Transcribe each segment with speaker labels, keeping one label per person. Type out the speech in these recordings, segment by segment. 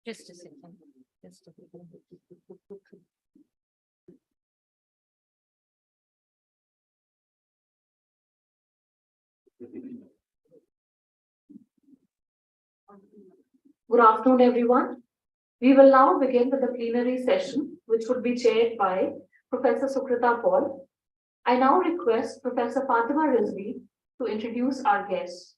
Speaker 1: Just a second. Just a second. Good afternoon, everyone. We will now begin with the plenary session, which would be chaired by Professor Sukrita Paul. I now request Professor Fatima Rizvi to introduce our guests.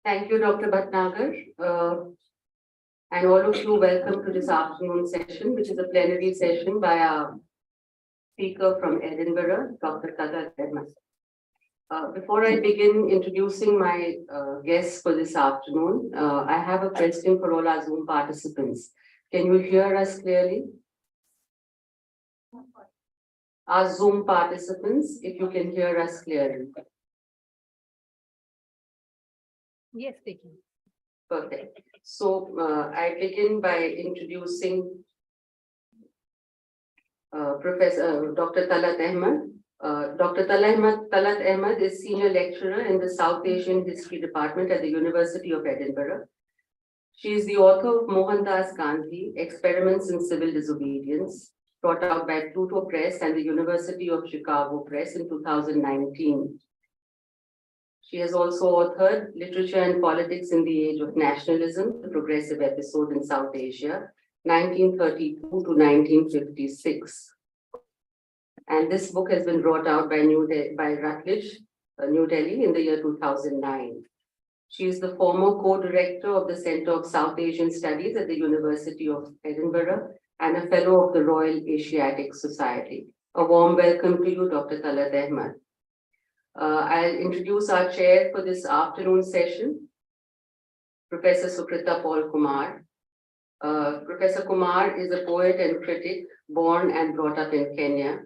Speaker 1: Thank you, Dr. Bhatnagar. And all of you, welcome to this afternoon session, which is a plenary session by our speaker from Edinburgh, Dr. Tala Ahmed. Before I begin introducing my guests for this afternoon, I have a question for all our Zoom participants. Can you hear us clearly? Our Zoom participants, if you can hear us clearly.
Speaker 2: Yes, speaking.
Speaker 1: Perfect. So I begin by introducing Professor Dr. Talat Ahmed. Dr. Talat Ahmed is Senior Lecturer in the South Asian History Department at the University of Edinburgh. She is the author of Mohandas Gandhi, Experiments in Civil Disobedience, brought out by Pluto Press and the University of Chicago Press in 2019. She has also authored Literature and Politics in the Age of Nationalism, the Progressive Episode in South Asia, 1932 to 1956. And this book has been brought out by Routledge, New Delhi in the year 2009. She is the former co-director of the Center of South Asian Studies at the University of Edinburgh and a fellow of the Royal Asiatic Society. A warm welcome to you, Dr. Talat Ahmed. I'll introduce our chair for this afternoon session, Professor Sukrita Paul Kumar. Professor Kumar is a poet and critic born and brought up in Kenya.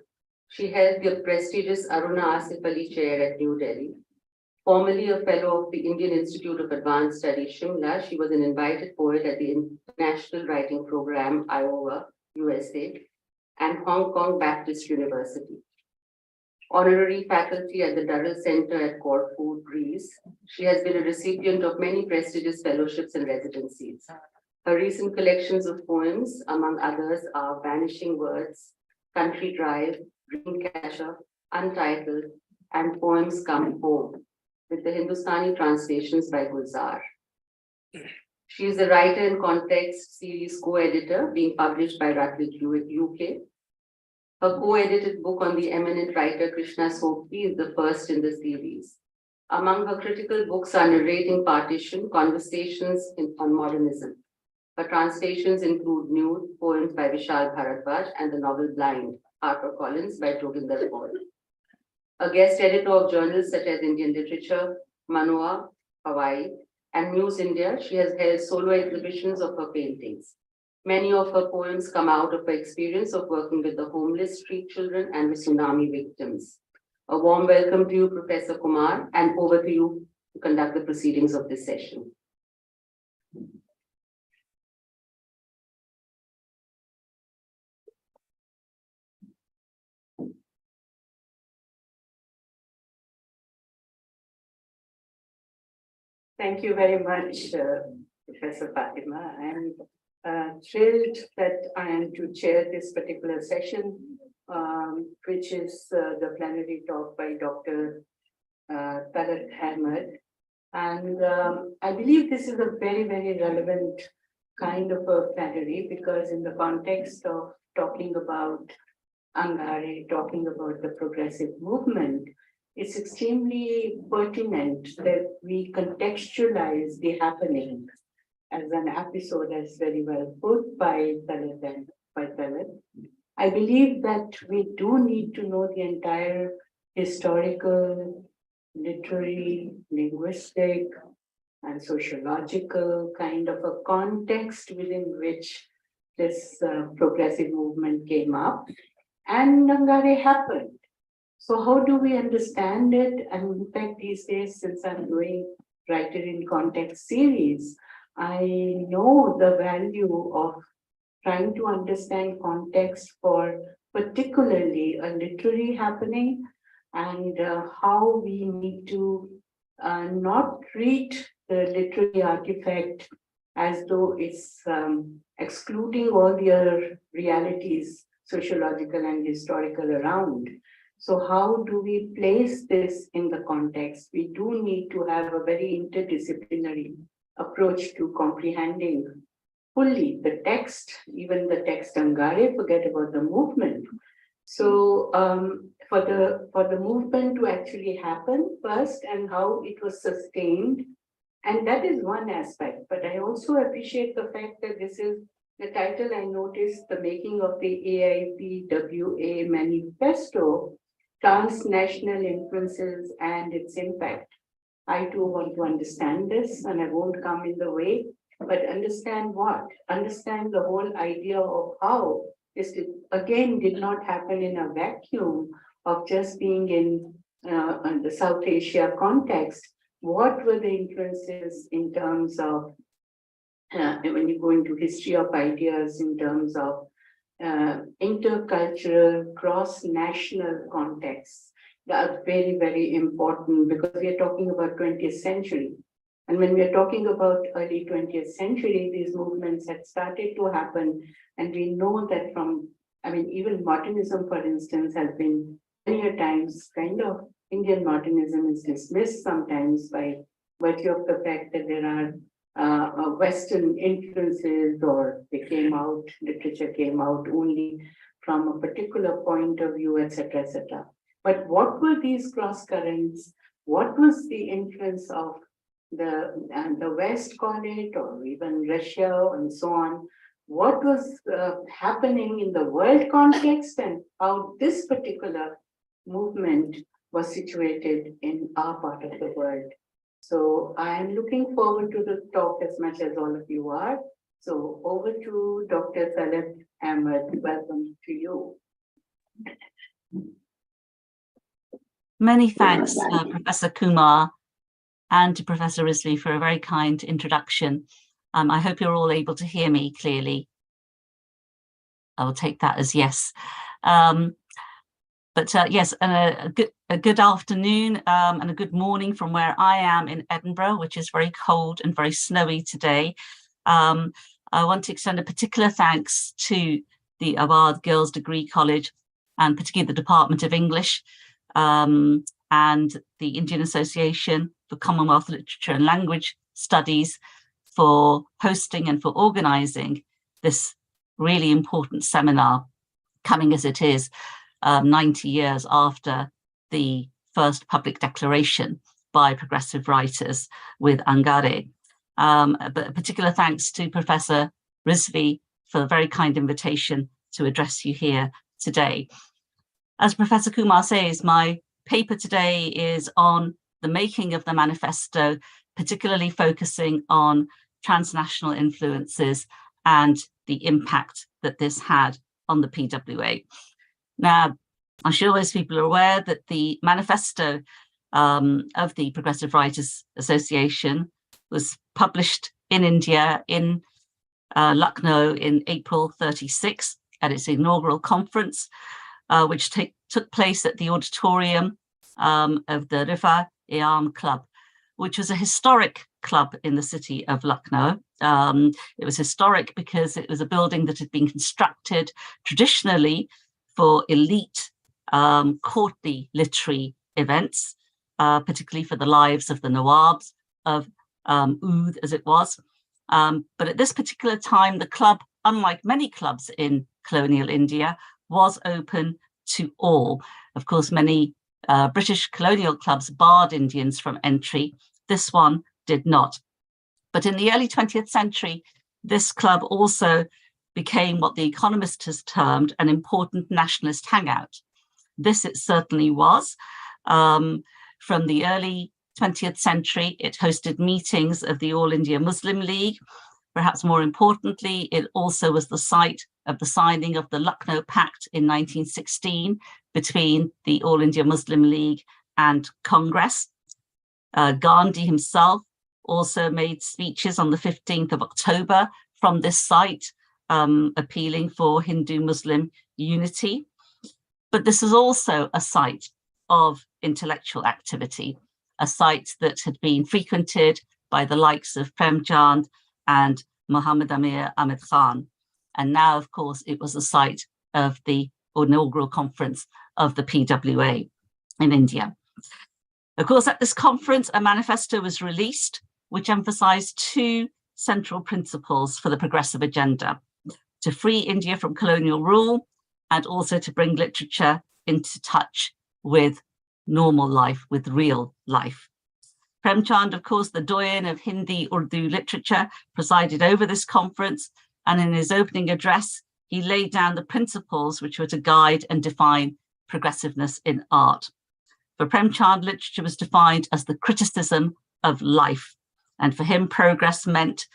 Speaker 1: She held the prestigious Aruna Asif Ali Chair at New Delhi. Formerly a fellow of the Indian Institute of Advanced Studies, Shimla, she was an invited poet at the International Writing Program, AIPWA, USA, and Hong Kong Baptist University. Honorary faculty at the Durrell Center at Corfu, Greece. She has been a recipient of many prestigious fellowships and residencies. Her recent collections of poems, among others, are Vanishing Words, Country Drive, Dreamcatcher, Untitled, and Poems Come Home, with the Hindustani translations by Gulzar. She is a writer in Context series co-editor being published by Routledge UK. Her co-edited book on the eminent writer Krishna Sokti is the first in the series. Among her critical books are Narrating Partition, Conversations on Modernism. Her translations include Nude, poems by Vishal Bharadwaj, and the novel Blind, HarperCollins by Joginder Paul. A guest editor of journals such as Indian Literature, Manoa, Hawaii, and News India, she has held solo exhibitions of her paintings. Many of her poems come out of her experience of working with the homeless, street children, and the tsunami victims. A warm welcome to you, Professor Kumar, and over to you to conduct the proceedings of this session.
Speaker 3: Thank you very much, Professor Fatima. I'm thrilled that I am to chair this particular session, which is the plenary talk by Dr. Talat Ahmed. And I believe this is a very, very relevant kind of a plenary because in the context of talking about Angarey, talking about the progressive movement, it's extremely pertinent that we contextualize the happening as an episode as very well put by Talat. I believe that we do need to know the entire historical, literary, linguistic, and sociological kind of a context within which this progressive movement came up and Angarey happened. So how do we understand it? And in fact, these days, since I'm doing Writer in Context series, I know the value of trying to understand context for particularly a literary happening and how we need to not treat the literary artifact as though it's excluding all the other realities, sociological and historical around. So how do we place this in the context? We do need to have a very interdisciplinary approach to comprehending fully the text, even the text Angarey, forget about the movement. So for the movement to actually happen first and how it was sustained, and that is one aspect. But I also appreciate the fact that this is the title. I noticed the making of the AIPWA Manifesto, Transnational Influences and its Impact. I too want to understand this, and I won't come in the way, but understand what? Understand the whole idea of how this did not happen in a vacuum of just being in the South Asia context. What were the influences in terms of when you go into history of ideas, in terms of intercultural, cross-national contexts? That are very, very important because we are talking about 20th century. And when we are talking about early 20th century, these movements had started to happen. And we know that from, even modernism, for instance, has been many a times kind of Indian modernism is dismissed sometimes by virtue of the fact that there are Western influences, or they came out, literature came out only from a particular point of view, etc., etc. But what were these cross currents? What was the influence of the West, call it, or even Russia and so on? What was happening in the world context, and how this particular movement was situated in our part of the world? So I'm looking forward to the talk as much as all of you are. So over to Dr. Talat Ahmed. Welcome to you.
Speaker 4: Many thanks, Professor Kumar, and to Professor Risley for a very kind introduction. I hope you're all able to hear me clearly. I will take that as yes. Yes, a good afternoon and a good morning from where I am in Edinburgh, which is very cold and very snowy today. I want to extend a particular thanks to the Awad Girls Degree College, and particularly the Department of English, and the Indian Association for Commonwealth Literature and Language Studies for hosting and for organising this really important seminar, coming as it is 90 years after the first public declaration by progressive writers with Angarey. But a particular thanks to Professor Risley for the very kind invitation to address you here today. As Professor Kumar says, my paper today is on the making of the manifesto, particularly focusing on transnational influences and the impact that this had on the PWA. Now, I'm sure most people are aware that the manifesto of the Progressive Writers Association was published in India in Lucknow in April 36 at its inaugural conference, which took place at the auditorium of the Rifa-e-Aam Club, which was a historic club in the city of Lucknow. It was historic because it was a building that had been constructed traditionally for elite courtly literary events, particularly for the lives of the Nawabs of Oudh, as it was. But at this particular time, the club, unlike many clubs in colonial India, was open to all. Of course, many British colonial clubs barred Indians from entry. This one did not. But in the early 20th century, this club also became what The Economist has termed an important nationalist hangout. This it certainly was. From the early 20th century, it hosted meetings of the All India Muslim League. Perhaps more importantly, it also was the site of the signing of the Lucknow Pact in 1916 between the All India Muslim League and Congress. Gandhi himself also made speeches on the 15th of October from this site, appealing for Hindu-Muslim unity. But this is also a site of intellectual activity, a site that had been frequented by the likes of Prem Chand and Muhammad Amir Ahmed Khan. And now, of course, it was the site of the inaugural conference of the PWA in India. Of course, at this conference, a manifesto was released, which emphasized two central principles for the progressive agenda: to free India from colonial rule, and also to bring literature into touch with normal life, with real life. Prem Chand, of course, the doyen of Hindi Urdu literature, presided over this conference, and in his opening address, he laid down the principles which were to guide and define progressiveness in art. For Prem Chand, literature was defined as the criticism of life, and for him, progress meant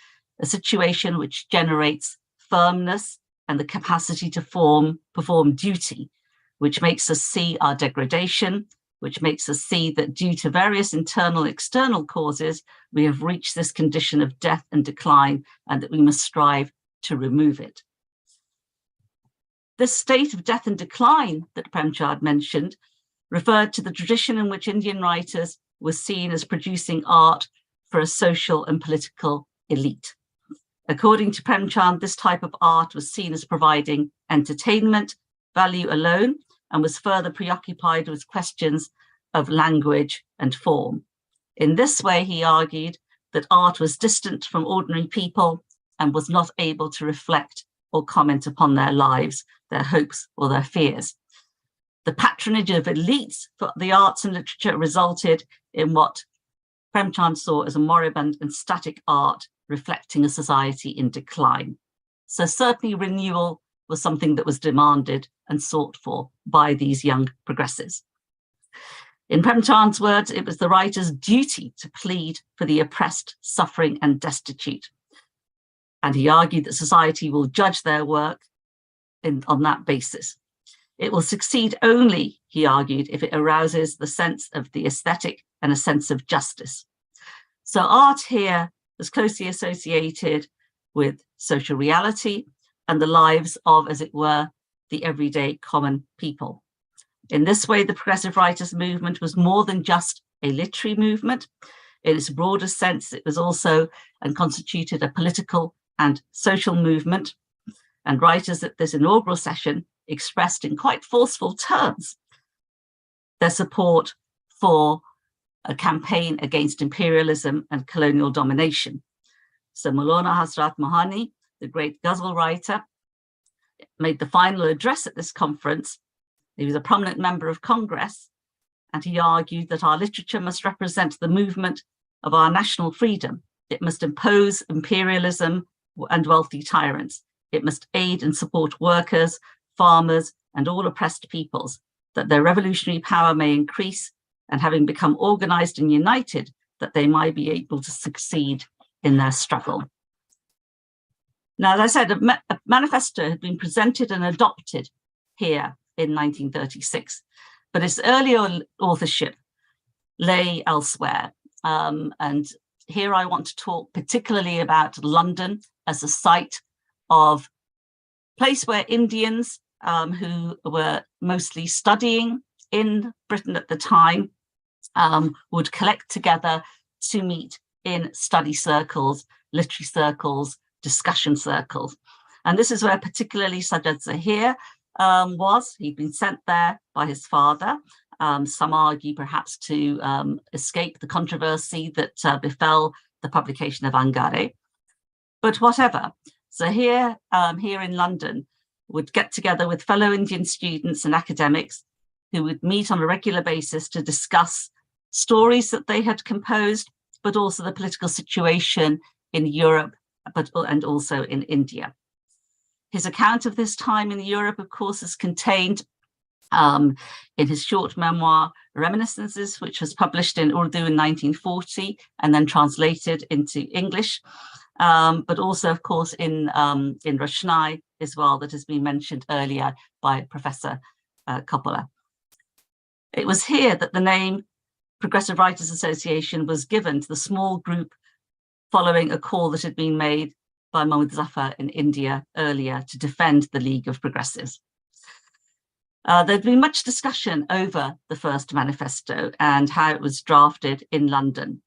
Speaker 4: a situation which generates firmness and the capacity to perform duty, which makes us see our degradation, which makes us see that due to various internal and external causes, we have reached this condition of death and decline, and that we must strive to remove it. This state of death and decline that Prem Chand mentioned referred to the tradition in which Indian writers were seen as producing art for a social and political elite. According to Prem Chand, this type of art was seen as providing entertainment, value alone, and was further preoccupied with questions of language and form. In this way, he argued that art was distant from ordinary people and was not able to reflect or comment upon their lives, their hopes, or their fears. The patronage of elites for the arts and literature resulted in what Prem Chand saw as a moribund and static art reflecting a society in decline. So certainly renewal was something that was demanded and sought for by these young progressives. In Prem Chand's words, it was the writer's duty to plead for the oppressed, suffering, and destitute. And he argued that society will judge their work on that basis. It will succeed only, he argued, if it arouses the sense of the aesthetic and a sense of justice. So art here was closely associated with social reality and the lives of, as it were, the everyday common people. In this way, the progressive writers' movement was more than just a literary movement. In its broader sense, it was also and constituted a political and social movement. And writers at this inaugural session expressed in quite forceful terms their support for a campaign against imperialism and colonial domination. So Maulana Hazrat Mohani, the great ghazal writer, made the final address at this conference. He was a prominent member of Congress, and he argued that our literature must represent the movement of our national freedom. It must impose imperialism and wealthy tyrants. It must aid and support workers, farmers, and all oppressed peoples, that their revolutionary power may increase, and having become organized and united, that they might be able to succeed in their struggle. Now, as I said, a manifesto had been presented and adopted here in 1936, but its earlier authorship lay elsewhere. And here I want to talk particularly about London as a site of place where Indians who were mostly studying in Britain at the time would collect together to meet in study circles, literary circles, discussion circles. And this is where particularly Sajjad Zahir was. He'd been sent there by his father. Some argue perhaps to escape the controversy that befell the publication of Angarey. But whatever, Zahir here in London would get together with fellow Indian students and academics who would meet on a regular basis to discuss stories that they had composed, but also the political situation in Europe, and also in India. His account of this time in Europe, of course, is contained in his short memoir, Reminiscences, which was published in Urdu in 1940 and then translated into English, but also, of course, in Roshnai as well, that has been mentioned earlier by Professor Coppola. It was here that the name Progressive Writers Association was given to the small group following a call that had been made by Mohammad Zafar in India earlier to defend the League of Progressives. There'd been much discussion over the first manifesto and how it was drafted in London.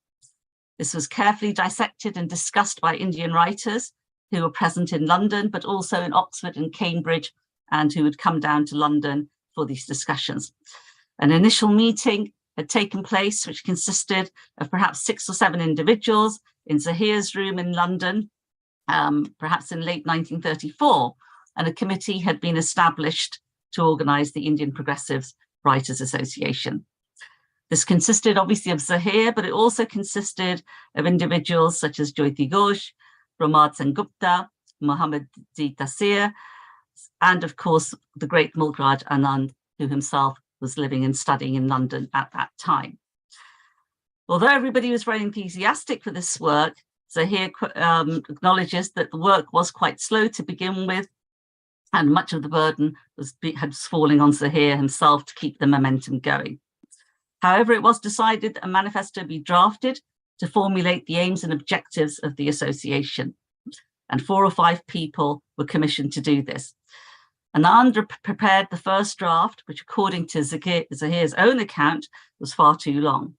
Speaker 4: This was carefully dissected and discussed by Indian writers who were present in London, but also in Oxford and Cambridge, and who had come down to London for these discussions. An initial meeting had taken place, which consisted of perhaps 6 or 7 individuals in Zahir's room in London, perhaps in late 1934, and a committee had been established to organise the Indian Progressives Writers Association. This consisted obviously of Zahir, but it also consisted of individuals such as Jyoti Ghosh, Pramod Sengupta, Muhammad D. Tasir, and of course the great Mulkraj Anand, who himself was living and studying in London at that time. Although everybody was very enthusiastic for this work, Zahir acknowledges that the work was quite slow to begin with, and much of the burden had fallen on Zahir himself to keep the momentum going. However, it was decided that a manifesto be drafted to formulate the aims and objectives of the association, and 4 or 5 people were commissioned to do this. Anand prepared the first draft, which according to Zahir's own account was far too long.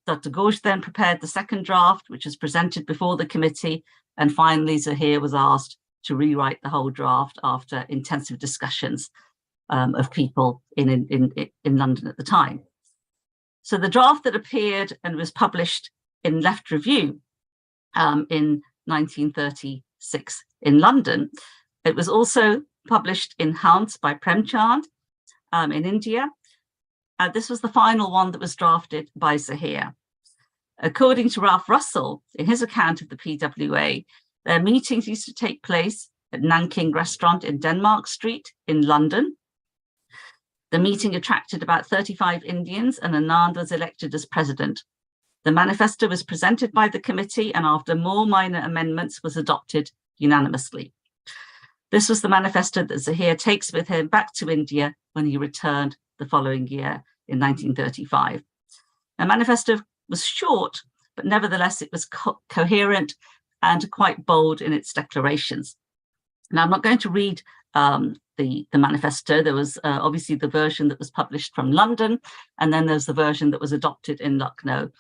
Speaker 4: Dr. Ghosh then prepared the second draft, which was presented before the committee, and finally Zahir was asked to rewrite the whole draft after intensive discussions of people in London at the time. So the draft that appeared and was published in Left Review in 1936 in London, it was also published in Hans by Premchand in India. This was the final one that was drafted by Zahir. According to Ralph Russell, in his account of the PWA, their meetings used to take place at Nanking Restaurant in Denmark Street in London. The meeting attracted about 35 Indians, and Anand was elected as president. The manifesto was presented by the committee, and after more minor amendments was adopted unanimously. This was the manifesto that Zahir takes with him back to India when he returned the following year in 1935. The manifesto was short, but nevertheless it was coherent and quite bold in its declarations. Now, I'm not going to read the manifesto. There was obviously the version that was published from London, and then there's the version that was adopted in Lucknow.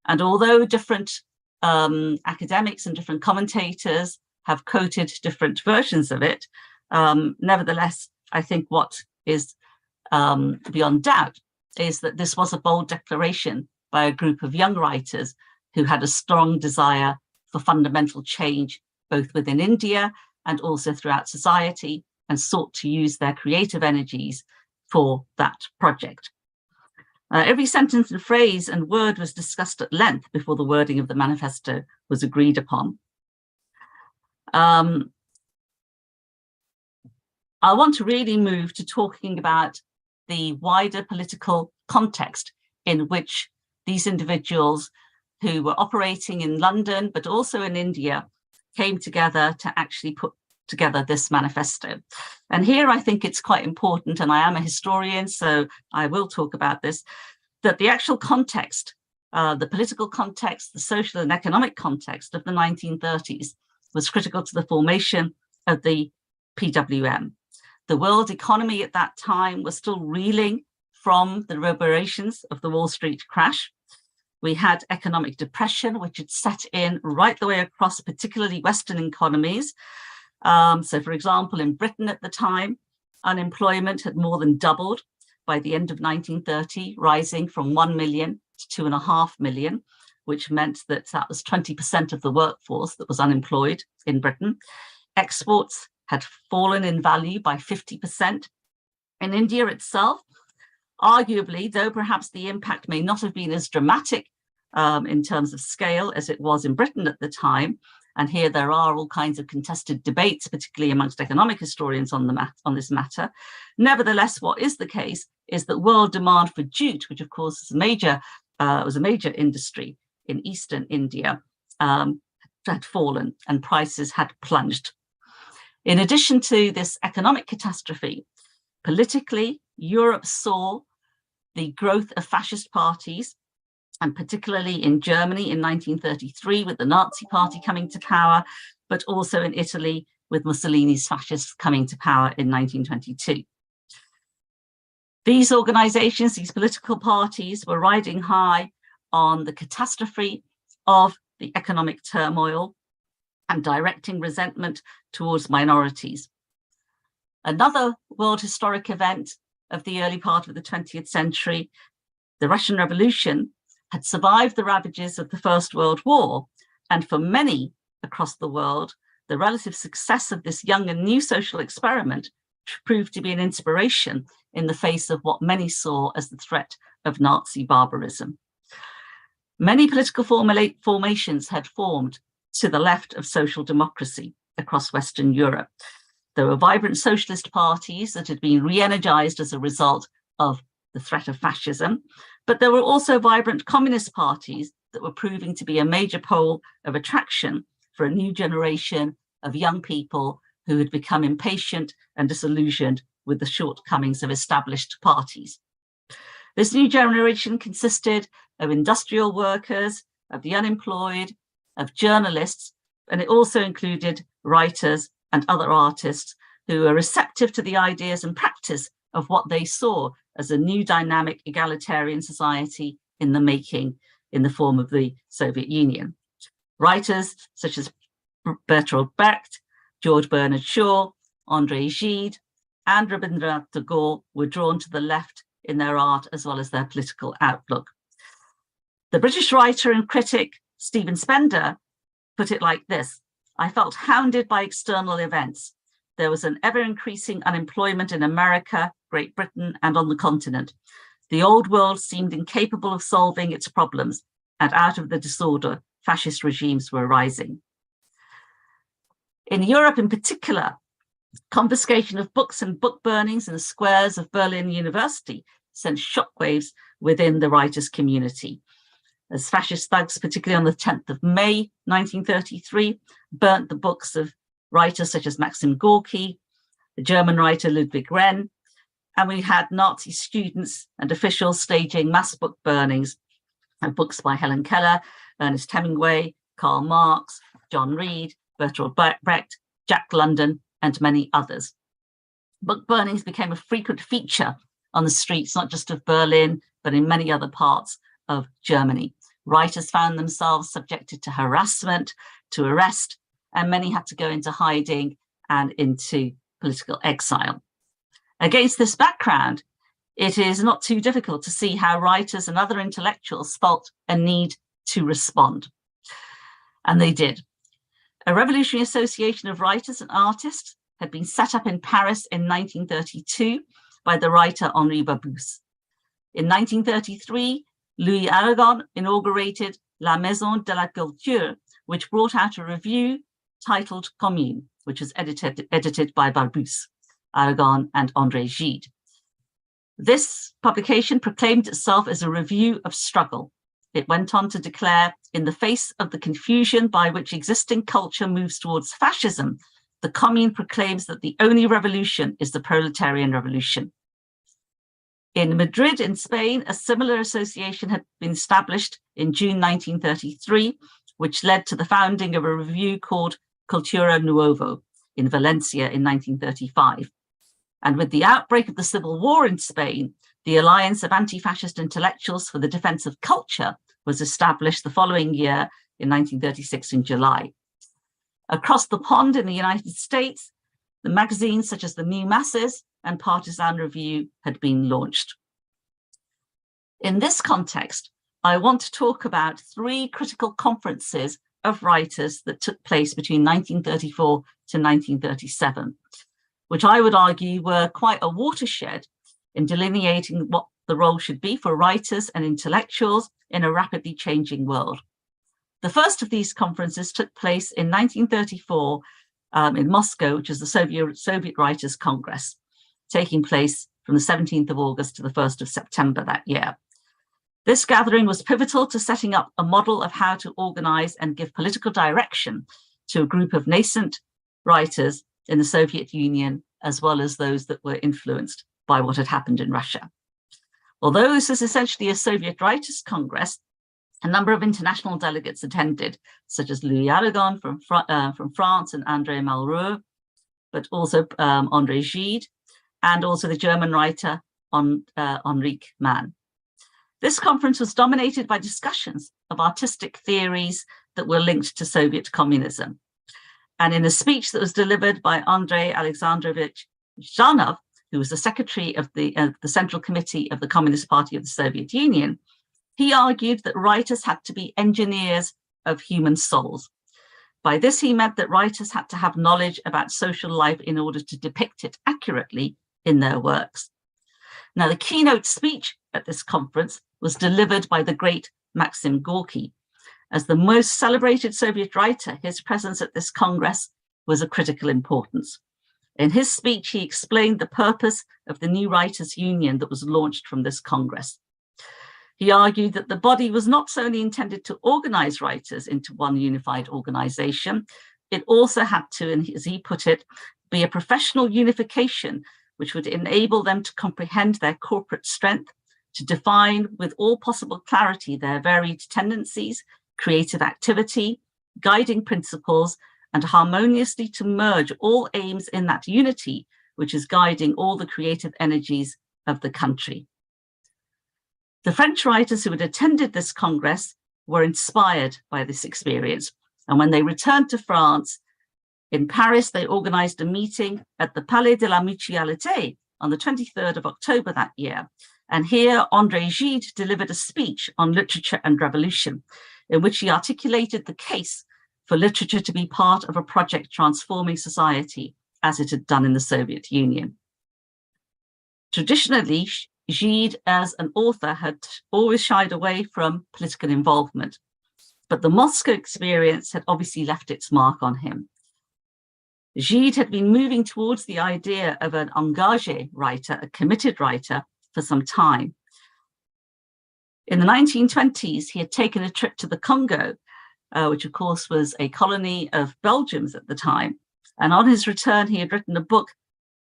Speaker 4: And although different academics and different commentators have quoted different versions of it, nevertheless, I think what is beyond doubt is that this was a bold declaration by a group of young writers who had a strong desire for fundamental change, both within India and also throughout society, and sought to use their creative energies for that project. Every sentence and phrase and word was discussed at length before the wording of the manifesto was agreed upon. I want to really move to talking about the wider political context in which these individuals who were operating in London, but also in India, came together to actually put together this manifesto. And here I think it's quite important, and I am a historian, so I will talk about this, that the actual context, the political context, the social and economic context of the 1930s was critical to the formation of the PWM. The world economy at that time was still reeling from the reverberations of the Wall Street crash. We had economic depression, which had set in right the way across, particularly Western economies. So, for example, in Britain at the time, unemployment had more than doubled by the end of 1930, rising from 1 million to 2.5 million, which meant that that was 20% of the workforce that was unemployed in Britain. Exports had fallen in value by 50%. In India itself, arguably, though perhaps the impact may not have been as dramatic in terms of scale as it was in Britain at the time, and here there are all kinds of contested debates, particularly amongst economic historians on this matter. Nevertheless, what is the case is that world demand for jute, which of course is was a major industry in Eastern India, had fallen and prices had plunged. In addition to this economic catastrophe, politically, Europe saw the growth of fascist parties, and particularly in Germany in 1933 with the Nazi Party coming to power, but also in Italy with Mussolini's fascists coming to power in 1922. These organizations, these political parties, were riding high on the catastrophe of the economic turmoil and directing resentment towards minorities. Another world historic event of the early part of the 20th century, the Russian Revolution, had survived the ravages of the First World War, and for many across the world, the relative success of this young and new social experiment proved to be an inspiration in the face of what many saw as the threat of Nazi barbarism. Many political formations had formed to the left of social democracy across Western Europe. There were vibrant socialist parties that had been re-energized as a result of the threat of fascism, but there were also vibrant communist parties that were proving to be a major pole of attraction for a new generation of young people who had become impatient and disillusioned with the shortcomings of established parties. This new generation consisted of industrial workers, of the unemployed, of journalists, and it also included writers and other artists who were receptive to the ideas and practice of what they saw as a new dynamic egalitarian society in the making in the form of the Soviet Union. Writers such as Bertolt Brecht, George Bernard Shaw, André Gide, and Rabindranath Tagore were drawn to the left in their art as well as their political outlook. The British writer and critic Stephen Spender put it like this: "I felt hounded by external events. There was an ever-increasing unemployment in America, Great Britain, and on the continent. The old world seemed incapable of solving its problems, and out of the disorder, fascist regimes were rising." In Europe in particular, confiscation of books and book burnings in the squares of Berlin University sent shockwaves within the writers' community, as fascist thugs, particularly on the 10th of May 1933, burnt the books of writers such as Maxim Gorky, the German writer Ludwig Renn, and we had Nazi students and officials staging mass book burnings of books by Helen Keller, Ernest Hemingway, Karl Marx, John Reed, Bertolt Brecht, Jack London, and many others. Book burnings became a frequent feature on the streets, not just of Berlin, but in many other parts of Germany. Writers found themselves subjected to harassment, to arrest, and many had to go into hiding and into political exile. Against this background, it is not too difficult to see how writers and other intellectuals felt a need to respond. And they did. A revolutionary association of writers and artists had been set up in Paris in 1932 by the writer Henri Barbusse. In 1933, Louis Aragon inaugurated La Maison de la Culture, which brought out a review titled Commune, which was edited by Barbusse, Aragon, and André Gide. This publication proclaimed itself as a review of struggle. It went on to declare, in the face of the confusion by which existing culture moves towards fascism, the Commune proclaims that the only revolution is the proletarian revolution. In Madrid, in Spain, a similar association had been established in June 1933, which led to the founding of a review called Cultura Nuovo in Valencia in 1935. And with the outbreak of the Civil War in Spain, the Alliance of Anti-Fascist Intellectuals for the Defense of Culture was established the following year in 1936 in July. Across the pond in the United States, the magazines such as The New Masses and Partisan Review had been launched. In this context, I want to talk about three critical conferences of writers that took place between 1934 to 1937, which I would argue were quite a watershed in delineating what the role should be for writers and intellectuals in a rapidly changing world. The first of these conferences took place in 1934 in Moscow, which is the Soviet Writers' Congress, taking place from the 17th of August to the 1st of September that year. This gathering was pivotal to setting up a model of how to organize and give political direction to a group of nascent writers in the Soviet Union, as well as those that were influenced by what had happened in Russia. Although this is essentially a Soviet Writers' Congress, a number of international delegates attended, such as Louis Aragon from France and André Malraux, but also André Gide, and also the German writer Henrique Mann. This conference was dominated by discussions of artistic theories that were linked to Soviet communism. And in a speech that was delivered by Andrei Alexandrovich Zhanov, who was the secretary of the Central Committee of the Communist Party of the Soviet Union, he argued that writers had to be engineers of human souls. By this, he meant that writers had to have knowledge about social life in order to depict it accurately in their works. Now, the keynote speech at this conference was delivered by the great Maxim Gorky. As the most celebrated Soviet writer, his presence at this Congress was of critical importance. In his speech, he explained the purpose of the new Writers' Union that was launched from this Congress. He argued that the body was not solely intended to organize writers into one unified organization, it also had to, and as he put it, be a professional unification which would enable them to comprehend their corporate strength, to define with all possible clarity their varied tendencies, creative activity, guiding principles, and harmoniously to merge all aims in that unity, which is guiding all the creative energies of the country. The French writers who had attended this Congress were inspired by this experience. And when they returned to France, in Paris, they organized a meeting at the Palais de la Mutualité on the 23rd of October that year. And here, André Gide delivered a speech on literature and revolution, in which he articulated the case for literature to be part of a project transforming society, as it had done in the Soviet Union. Traditionally, Gide, as an author, had always shied away from political involvement, but the Moscow experience had obviously left its mark on him. Gide had been moving towards the idea of an engagé writer, a committed writer, for some time. In the 1920s, he had taken a trip to the Congo, which of course was a colony of Belgians at the time. And on his return, he had written a book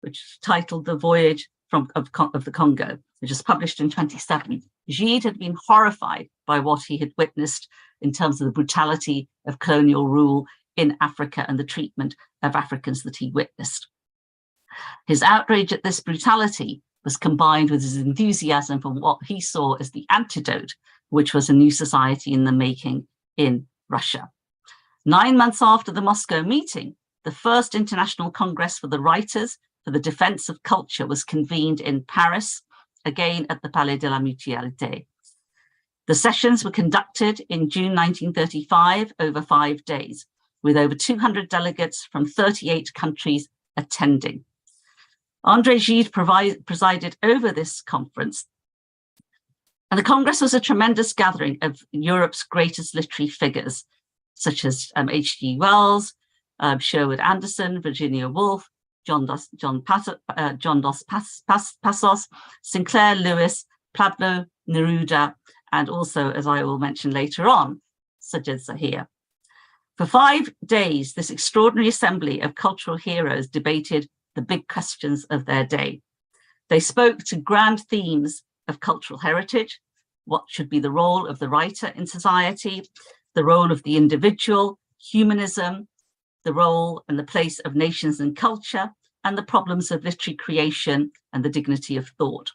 Speaker 4: which is titled The Voyage of the Congo, which was published in 1927. Gide had been horrified by what he had witnessed in terms of the brutality of colonial rule in Africa and the treatment of Africans that he witnessed. His outrage at this brutality was combined with his enthusiasm for what he saw as the antidote, which was a new society in the making in Russia. 9 months after the Moscow meeting, the first International Congress for the Writers for the Defense of Culture was convened in Paris, again at the Palais de la Mutualité. The sessions were conducted in June 1935 over 5 days, with over 200 delegates from 38 countries attending. André Gide presided over this conference, and the Congress was a tremendous gathering of Europe's greatest literary figures, such as H.G. Wells, Sherwood Anderson, Virginia Woolf, John Dos Passos, Sinclair Lewis, Pablo Neruda, and also, as I will mention later on, Sajid Zahir. For 5 days, this extraordinary assembly of cultural heroes debated the big questions of their day. They spoke to grand themes of cultural heritage, what should be the role of the writer in society, the role of the individual, humanism, the role and the place of nations and culture, and the problems of literary creation and the dignity of thought.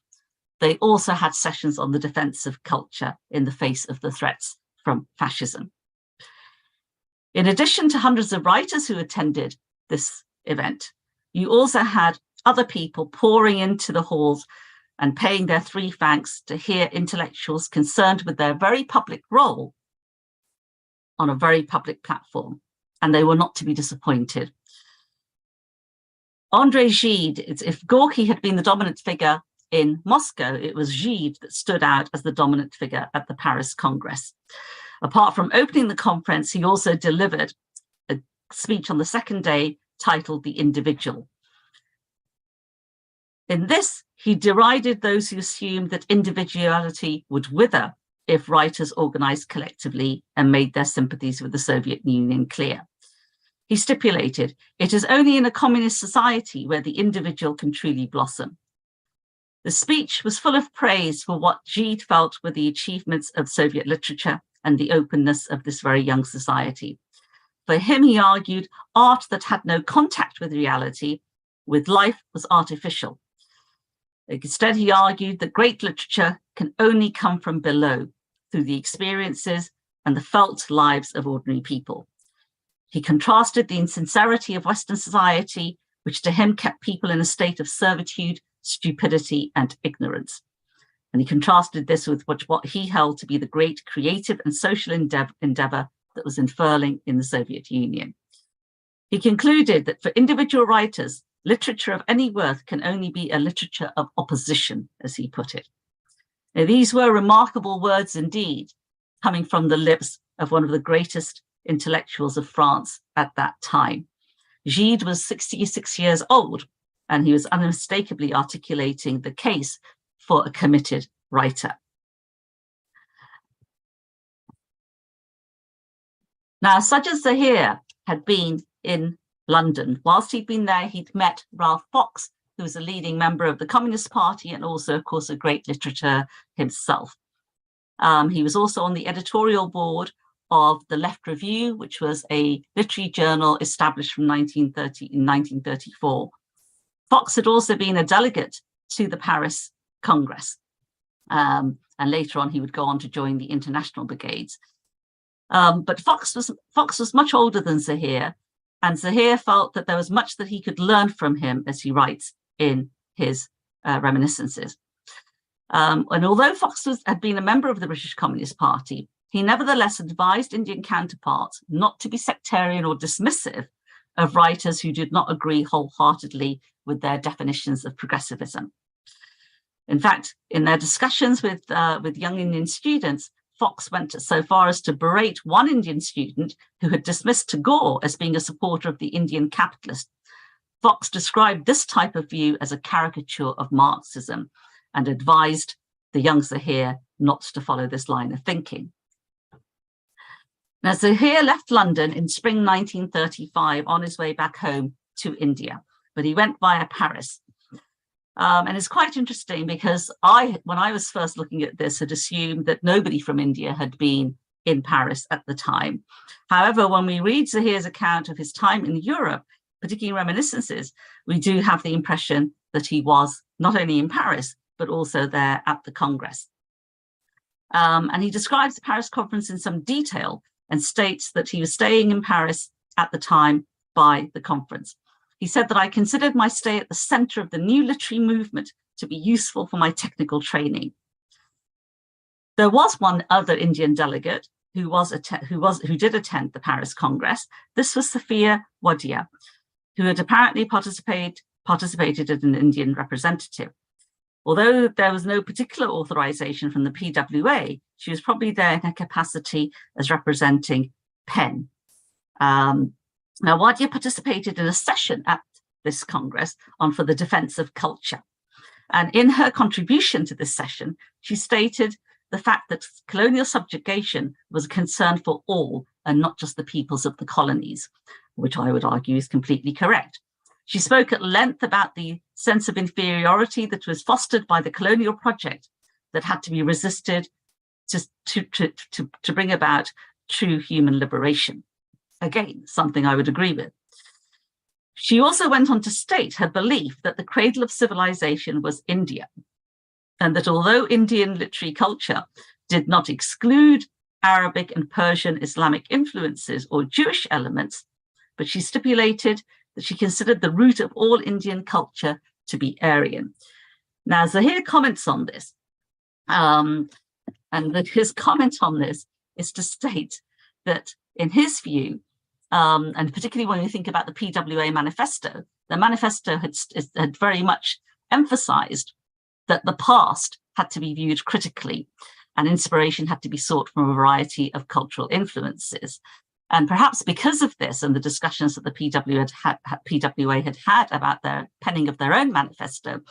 Speaker 4: They also had sessions on the defense of culture in the face of the threats from fascism. In addition to hundreds of writers who attended this event, you also had other people pouring into the halls and paying their 3 francs to hear intellectuals concerned with their very public role on a very public platform, and they were not to be disappointed. André Gide, if Gorky had been the dominant figure in Moscow, it was Gide that stood out as the dominant figure at the Paris Congress. Apart from opening the conference, he also delivered a speech on the second day titled The Individual. In this, he derided those who assumed that individuality would wither if writers organized collectively and made their sympathies with the Soviet Union clear. He stipulated, it is only in a communist society where the individual can truly blossom. The speech was full of praise for what Gide felt were the achievements of Soviet literature and the openness of this very young society. For him, he argued, art that had no contact with reality, with life, was artificial. Instead, he argued that great literature can only come from below, through the experiences and the felt lives of ordinary people. He contrasted the insincerity of Western society, which to him kept people in a state of servitude, stupidity, and ignorance. And he contrasted this with what he held to be the great creative and social endeavor that was unfurling in the Soviet Union. He concluded that for individual writers, literature of any worth can only be a literature of opposition, as he put it. Now, these were remarkable words indeed, coming from the lips of one of the greatest intellectuals of France at that time. Gide was 66 years old, and he was unmistakably articulating the case for a committed writer. Now, Sajjad Zahir had been in London. Whilst he'd been there, he'd met Ralph Fox, who was a leading member of the Communist Party and also, of course, a great literator himself. He was also on the editorial board of the Left Review, which was a literary journal established from 1934. Fox had also been a delegate to the Paris Congress. And later on, he would go on to join the International Brigades. But Fox was much older than Zahir, and Zahir felt that there was much that he could learn from him, as he writes in his reminiscences. And although Fox had been a member of the British Communist Party, he nevertheless advised Indian counterparts not to be sectarian or dismissive of writers who did not agree wholeheartedly with their definitions of progressivism. In fact, in their discussions with young Indian students, Fox went so far as to berate one Indian student who had dismissed Tagore as being a supporter of the Indian capitalist. Fox described this type of view as a caricature of Marxism and advised the young Zahir not to follow this line of thinking. Now, Zahir left London in spring 1935 on his way back home to India, but he went via Paris. And it's quite interesting because when I was first looking at this, had assumed that nobody from India had been in Paris at the time. However, when we read Zahir's account of his time in Europe, particularly reminiscences, we do have the impression that he was not only in Paris, but also there at the Congress. And he describes the Paris conference in some detail and states that he was staying in Paris at the time by the conference. He said that I considered my stay at the center of the new literary movement to be useful for my technical training. There was one other Indian delegate who did attend the Paris Congress. This was Sophia Wadia, who had apparently participated as an Indian representative. Although there was no particular authorization from the PWA, she was probably there in her capacity as representing PEN. Now, Wadia participated in a session at this Congress for the defense of culture. And in her contribution to this session, she stated the fact that colonial subjugation was a concern for all and not just the peoples of the colonies, which I would argue is completely correct. She spoke at length about the sense of inferiority that was fostered by the colonial project that had to be resisted to bring about true human liberation. Again, something I would agree with. She also went on to state her belief that the cradle of civilization was India, and that although Indian literary culture did not exclude Arabic and Persian Islamic influences or Jewish elements, but she stipulated that she considered the root of all Indian culture to be Aryan. Now, Zahir comments on this, and that his comment on this is to state that in his view, and particularly when we think about the PWA manifesto, the manifesto had very much emphasized that the past had to be viewed critically and inspiration had to be sought from a variety of cultural influences. And perhaps because of this and the discussions that the PWA had had about their penning of their own manifesto,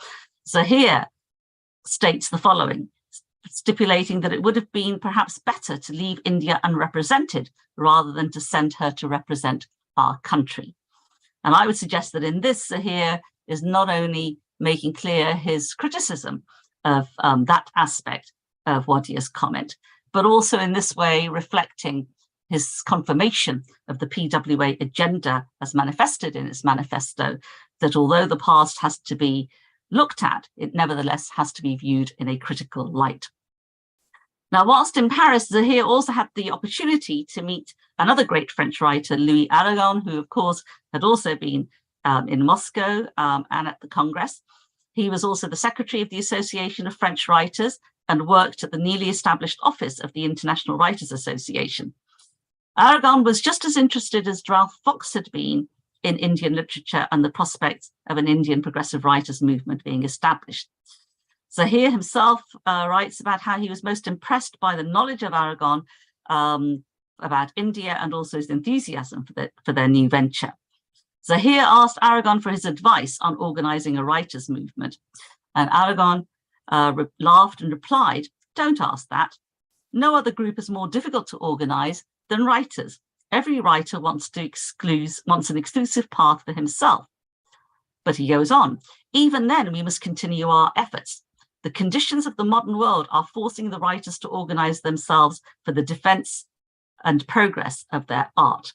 Speaker 4: Zahir states the following, stipulating that it would have been perhaps better to leave India unrepresented rather than to send her to represent our country. And I would suggest that in this, Zahir is not only making clear his criticism of that aspect of Wadia's comment, but also in this way reflecting his confirmation of the PWA agenda as manifested in its manifesto, that although the past has to be looked at, it nevertheless has to be viewed in a critical light. Now, whilst in Paris, Zahir also had the opportunity to meet another great French writer, Louis Aragon, who of course had also been in Moscow and at the Congress. He was also the secretary of the Association of French Writers and worked at the newly established office of the International Writers Association. Aragon was just as interested as Ralph Fox had been in Indian literature and the prospects of an Indian progressive writers movement being established. Zahir himself writes about how he was most impressed by the knowledge of Aragon about India and also his enthusiasm for their new venture. Zahir asked Aragon for his advice on organizing a writers' movement, and Aragon laughed and replied, "Don't ask that. No other group is more difficult to organize than writers. Every writer wants an exclusive path for himself." But he goes on, "Even then, we must continue our efforts. The conditions of the modern world are forcing the writers to organize themselves for the defense and progress of their art."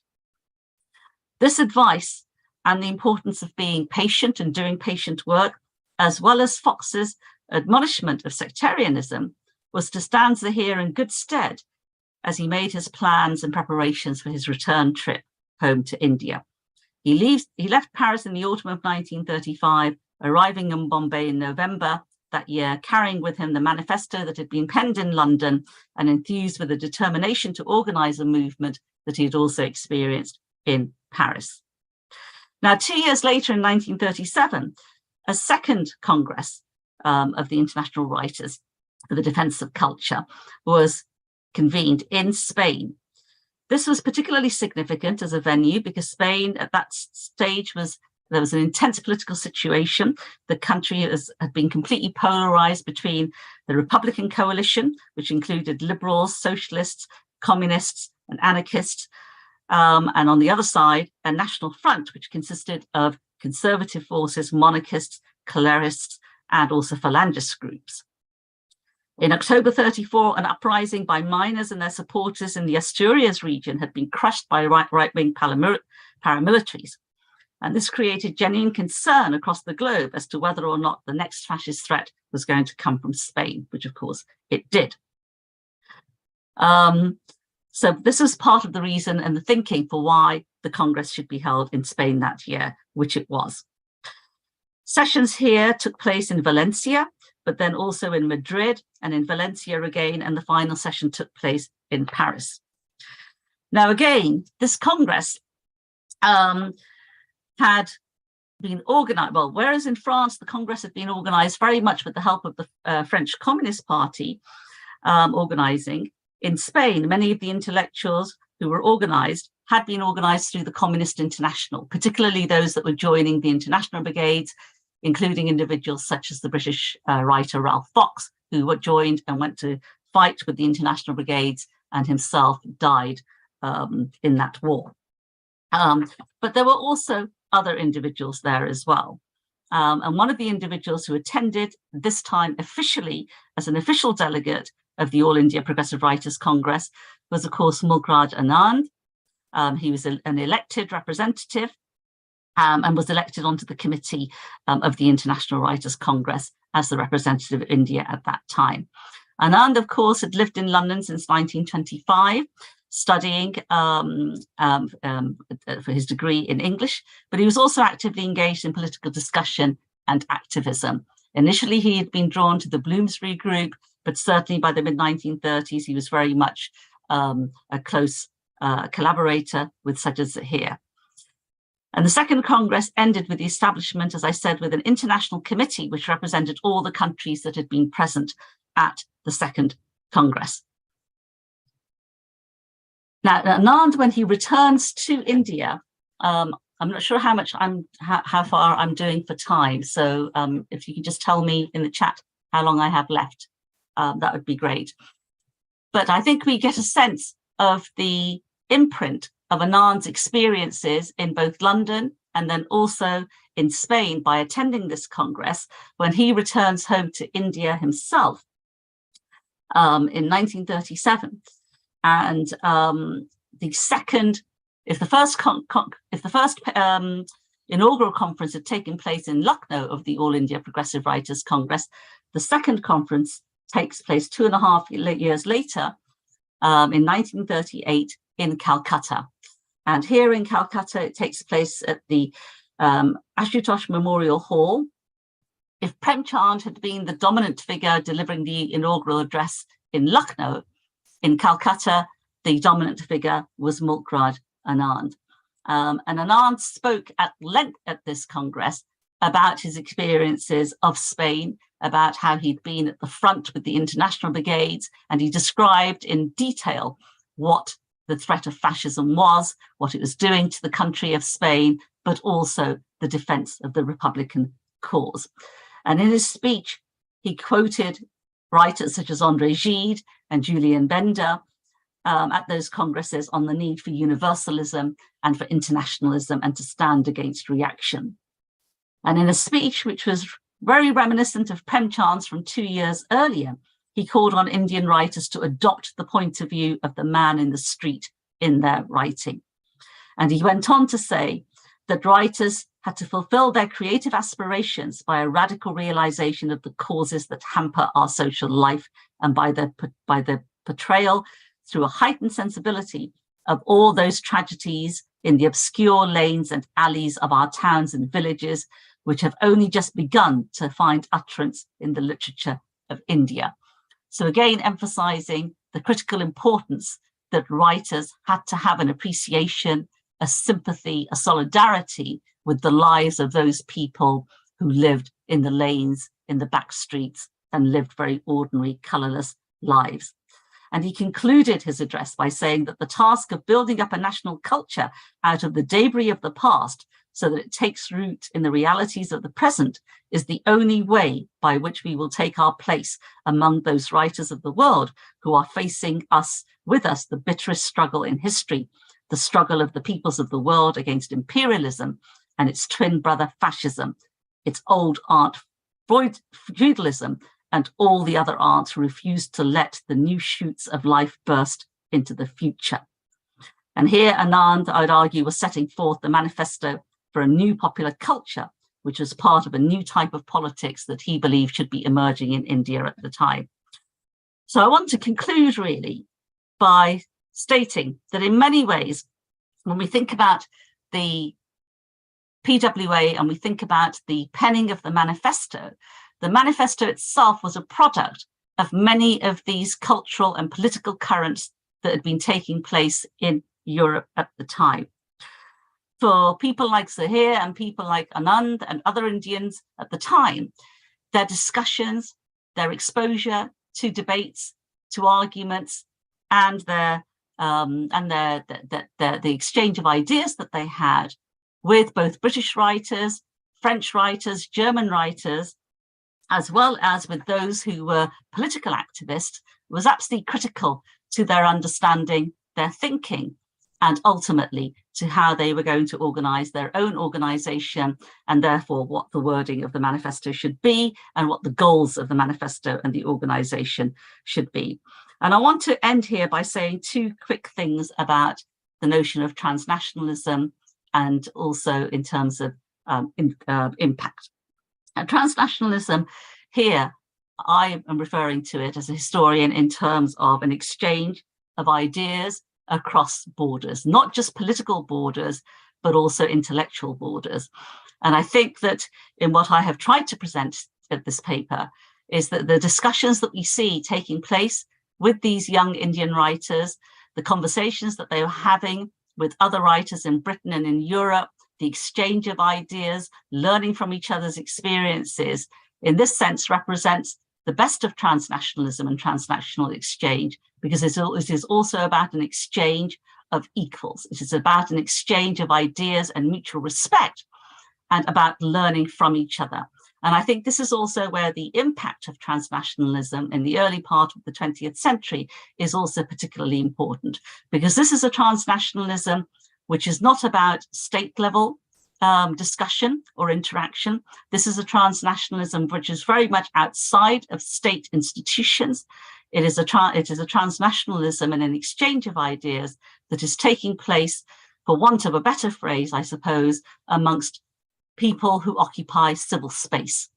Speaker 4: This advice and the importance of being patient and doing patient work, as well as Fox's admonishment of sectarianism, was to stand Zahir in good stead as he made his plans and preparations for his return trip home to India. He left Paris in the autumn of 1935, arriving in Bombay in November that year, carrying with him the manifesto that had been penned in London and enthused with a determination to organize a movement that he had also experienced in Paris. Now, 2 years later in 1937, a second Congress of the International Writers for the Defense of Culture was convened in Spain. This was particularly significant as a venue because Spain at that stage there was an intense political situation. The country had been completely polarized between the Republican coalition, which included liberals, socialists, communists, and anarchists, and on the other side, a national front, which consisted of conservative forces, monarchists, colerists, and also phalangist groups. In October 34, an uprising by miners and their supporters in the Asturias region had been crushed by right-wing paramilitaries. And this created genuine concern across the globe as to whether or not the next fascist threat was going to come from Spain, which of course it did. So this was part of the reason and the thinking for why the Congress should be held in Spain that year, which it was. Sessions here took place in Valencia, but then also in Madrid and in Valencia again, and the final session took place in Paris. Now again, this Congress had been organized, well, whereas in France, the Congress had been organized very much with the help of the French Communist Party organizing. In Spain, many of the intellectuals who were organized had been organized through the Communist International, particularly those that were joining the international brigades, including individuals such as the British writer Ralph Fox, who were joined and went to fight with the international brigades and himself died in that war. But there were also other individuals there as well. And one of the individuals who attended this time officially as an official delegate of the All India Progressive Writers Congress was, of course, Mulkraj Anand. He was an elected representative and was elected onto the committee of the International Writers Congress as the representative of India at that time. Anand, of course, had lived in London since 1925, studying for his degree in English, but he was also actively engaged in political discussion and activism. Initially, he had been drawn to the Bloomsbury Group, but certainly by the mid-1930s, he was very much a close collaborator with such as Zahir. And the Second Congress ended with the establishment, as I said, with an international committee which represented all the countries that had been present at the Second Congress. Now, Anand, when he returns to India, I'm not sure how far I'm doing for time. So if you can just tell me in the chat how long I have left, that would be great. But I think we get a sense of the imprint of Anand's experiences in both London and then also in Spain by attending this Congress when he returns home to India himself in 1937. And the first inaugural conference had taken place in Lucknow of the All India Progressive Writers Congress, the second conference takes place 2.5 years later in 1938 in Calcutta. And here in Calcutta, it takes place at the Ashutosh Memorial Hall. If Prem Chand had been the dominant figure delivering the inaugural address in Lucknow, in Calcutta, the dominant figure was Mulkraj Anand. And Anand spoke at length at this Congress about his experiences of Spain, about how he'd been at the front with the international brigades, and he described in detail what the threat of fascism was, what it was doing to the country of Spain, but also the defense of the Republican cause. And in his speech, he quoted writers such as André Gide and Julien Bender at those congresses on the need for universalism and for internationalism and to stand against reaction. And in a speech which was very reminiscent of Prem Chand's from 2 years earlier, he called on Indian writers to adopt the point of view of the man in the street in their writing. And he went on to say that writers had to fulfill their creative aspirations by a radical realization of the causes that hamper our social life and by the portrayal through a heightened sensibility of all those tragedies in the obscure lanes and alleys of our towns and villages, which have only just begun to find utterance in the literature of India. So again, emphasizing the critical importance that writers had to have an appreciation, a sympathy, a solidarity with the lives of those people who lived in the lanes, in the back streets, and lived very ordinary, colorless lives. And he concluded his address by saying that the task of building up a national culture out of the debris of the past so that it takes root in the realities of the present is the only way by which we will take our place among those writers of the world who are facing with us, the bitterest struggle in history, the struggle of the peoples of the world against imperialism and its twin brother fascism, its old aunt feudalism, and all the other aunts who refused to let the new shoots of life burst into the future. And here Anand, I would argue, was setting forth the manifesto for a new popular culture, which was part of a new type of politics that he believed should be emerging in India at the time. So I want to conclude really by stating that in many ways, when we think about the PWA and we think about the penning of the manifesto itself was a product of many of these cultural and political currents that had been taking place in Europe at the time. For people like Zahir and people like Anand and other Indians at the time, their discussions, their exposure to debates, to arguments, and the exchange of ideas that they had with both British writers, French writers, German writers, as well as with those who were political activists, was absolutely critical to their understanding, their thinking, and ultimately to how they were going to organize their own organization, and therefore what the wording of the manifesto should be and what the goals of the manifesto and the organization should be. And I want to end here by saying two quick things about the notion of transnationalism and also in terms of impact. And transnationalism here, I am referring to it as a historian in terms of an exchange of ideas across borders, not just political borders, but also intellectual borders. And I think that in what I have tried to present at this paper is that the discussions that we see taking place with these young Indian writers, the conversations that they were having with other writers in Britain and in Europe, the exchange of ideas, learning from each other's experiences, in this sense represents the best of transnationalism and transnational exchange, because it is also about an exchange of equals. It is about an exchange of ideas and mutual respect and about learning from each other. And I think this is also where the impact of transnationalism in the early part of the 20th century is also particularly important, because this is a transnationalism which is not about state level discussion or interaction. This is a transnationalism which is very much outside of state institutions. It is a transnationalism and an exchange of ideas that is taking place, for want of a better phrase, I suppose, amongst people who occupy civil space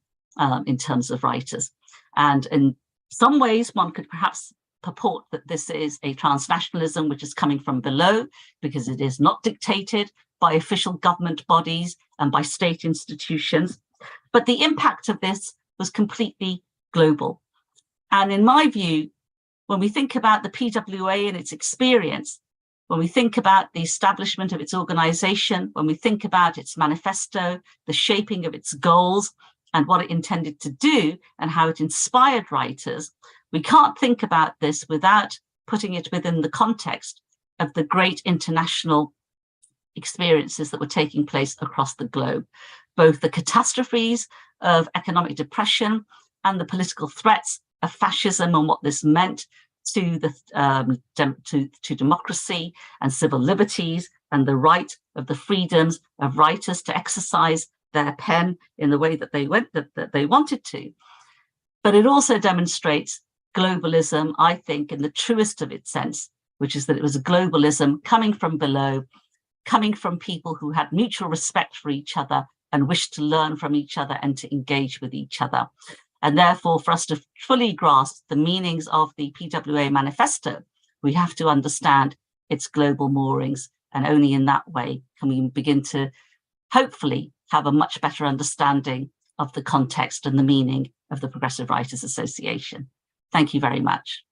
Speaker 4: in terms of writers. And in some ways, one could perhaps purport that this is a transnationalism which is coming from below, because it is not dictated by official government bodies and by state institutions. But the impact of this was completely global. And in my view, when we think about the PWA and its experience, when we think about the establishment of its organization, when we think about its manifesto, the shaping of its goals and what it intended to do and how it inspired writers, we can't think about this without putting it within the context of the great international experiences that were taking place across the globe, both the catastrophes of economic depression and the political threats of fascism and what this meant to democracy and civil liberties and the right of the freedoms of writers to exercise their pen in the way that they wanted to. But it also demonstrates globalism, I think, in the truest of its sense, which is that it was a globalism coming from below, coming from people who had mutual respect for each other and wished to learn from each other and to engage with each other. And therefore, for us to fully grasp the meanings of the PWA manifesto, we have to understand its global moorings. And only in that way can we begin to hopefully have a much better understanding of the context and the meaning of the Progressive Writers Association. Thank you very much.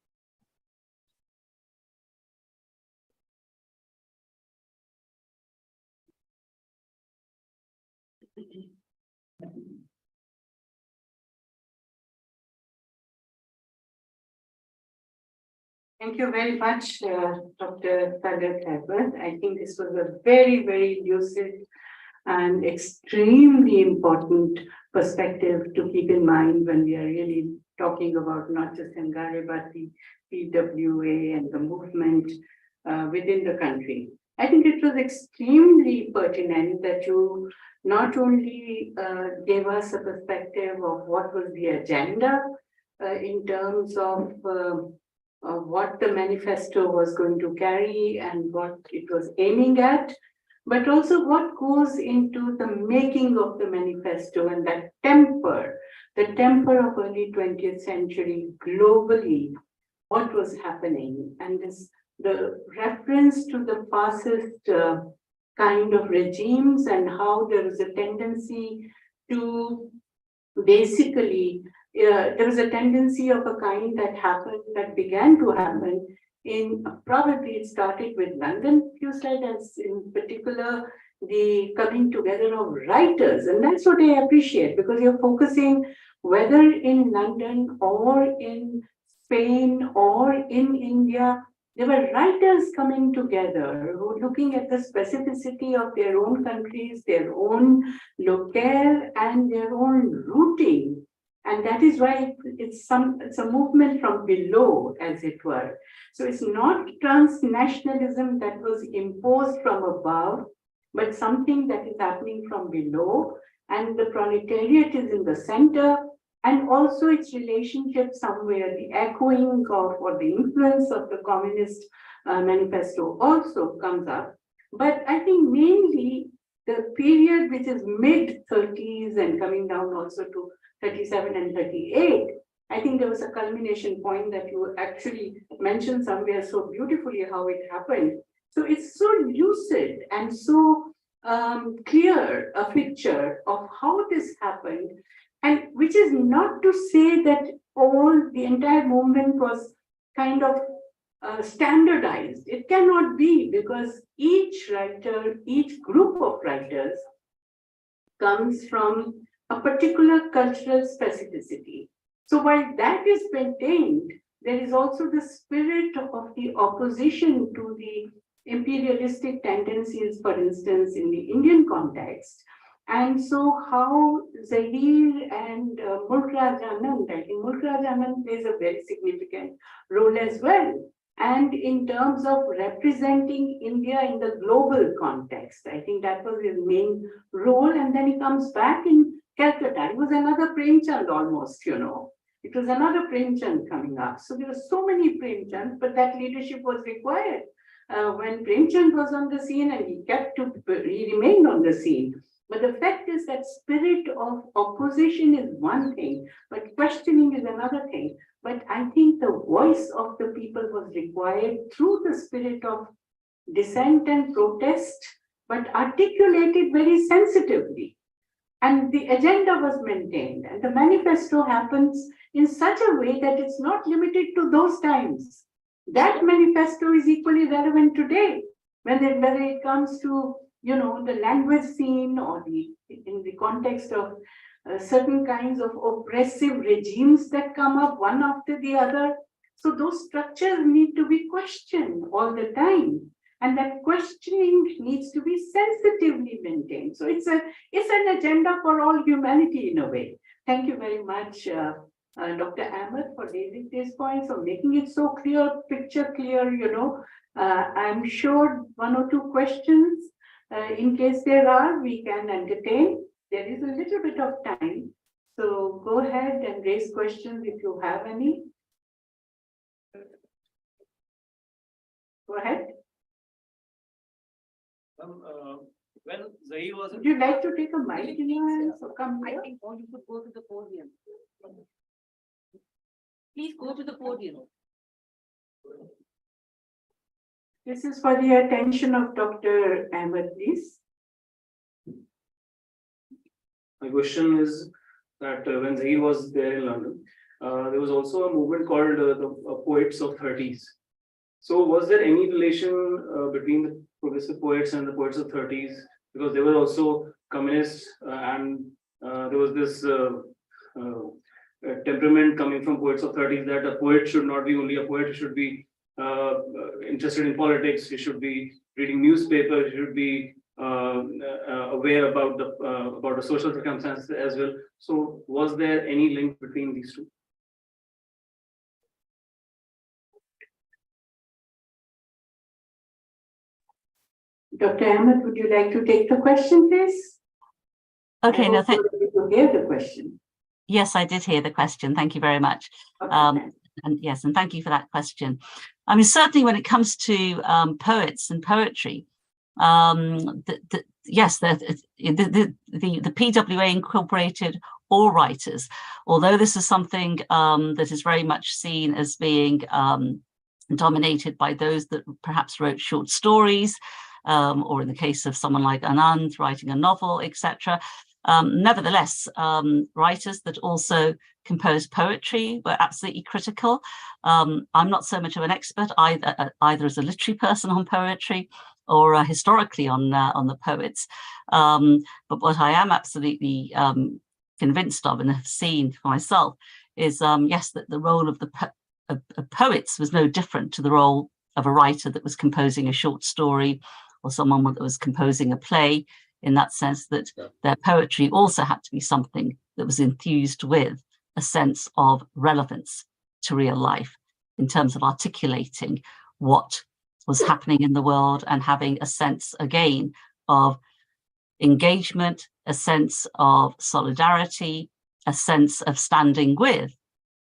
Speaker 3: Thank you very much, Dr. Talat Ahmed. I think this was a very, very lucid and extremely important perspective to keep in mind when we are really talking about not just Angarey, but the PWA and the movement within the country. I think it was extremely pertinent that you not only gave us a perspective of what was the agenda in terms of what the manifesto was going to carry and what it was aiming at, but also what goes into the making of the manifesto and that temper, the temper of early 20th century globally, what was happening, and the reference to the fascist kind of regimes and how there was a tendency to basically there was a tendency of a kind that began to happen in, probably it started with London, you said, as in particular, the coming together of writers. And that's what I appreciate, because you're focusing whether in London or in Spain or in India, there were writers coming together who were looking at the specificity of their own countries, their own locale, and their own rooting. And that is why it's a movement from below, as it were. So it's not transnationalism that was imposed from above, but something that is happening from below. And the proletariat is in the center, and also its relationship somewhere, the echoing of or the influence of the Communist Manifesto also comes up. But I think mainly the period which is mid-30s and coming down also to 37 and 38, I think there was a culmination point that you actually mentioned somewhere so beautifully how it happened. So it's so lucid and so clear a picture of how this happened, and which is not to say that the entire movement was kind of standardized. It cannot be, because each writer, each group of writers comes from a particular cultural specificity. So while that is maintained, there is also the spirit of the opposition to the imperialistic tendencies, for instance, in the Indian context. And so how Zahir and Mulk Raj Anand, I think Mulk Raj Anand plays a very significant role as well. and in terms of representing India in the global context. I think that was his main role. And then he comes back in Calcutta. It was another Premchand almost, you know. It was another Premchand coming up. So there were so many Premchands, but that leadership was required. When Premchand was on the scene, and he remained on the scene. But the fact is that spirit of opposition is one thing, but questioning is another thing. But I think the voice of the people was required through the spirit of dissent and protest, but articulated very sensitively. And the agenda was maintained, and the manifesto happens in such a way that it's not limited to those times. That manifesto is equally relevant today, whether it comes to, you know, the language scene or in the context of certain kinds of oppressive regimes that come up one after the other. So those structures need to be questioned all the time. And that questioning needs to be sensitively maintained. So it's an agenda for all humanity in a way. Thank you very much, Dr. Ahmed, for raising these points, for making it so clear, picture clear, you know. I'm sure one or two questions, in case there are, we can entertain. There is a little bit of time. So go ahead and raise questions if you have any. Go ahead.
Speaker 5: When Zahir was,
Speaker 3: Would you like to take a mic in your hands or come
Speaker 2: I
Speaker 3: here?
Speaker 2: think all you could go to the podium. Please go to the podium.
Speaker 3: This is for the attention of Dr. Ahmed, please.
Speaker 5: my question is that when Zahir was there in London, there was also a movement called the Poets of 30s. So was there any relation between the progressive poets and the poets of 30s? Because they were also communists, and there was this temperament coming from poets of 30s that a poet should not be only a poet, he should be interested in politics, he should be reading newspapers, he should be aware about the social circumstances as well. So was there any link between these two?
Speaker 3: Dr. Ahmed, would you like to take the question, please?
Speaker 4: Okay, no,
Speaker 3: You hear the question.
Speaker 4: yes, I did hear the question. Thank you very much.
Speaker 3: Okay,
Speaker 4: And yes, and thank you for that question. I mean, certainly when it comes to poets and poetry, yes, the PWA incorporated all writers, although this is something that is very much seen as being dominated by those that perhaps wrote short stories, or in the case of someone like Anand writing a novel, etc. Nevertheless, writers that also composed poetry were absolutely critical. I'm not so much of an expert either as a literary person on poetry or historically on the poets, but what I am absolutely convinced of and have seen for myself is yes, that the role of poets was no different to the role of a writer that was composing a short story or someone that was composing a play, in that sense that their poetry also had to be something that was infused with a sense of relevance to real life in terms of articulating what was happening in the world and having a sense again of engagement, a sense of solidarity, a sense of standing with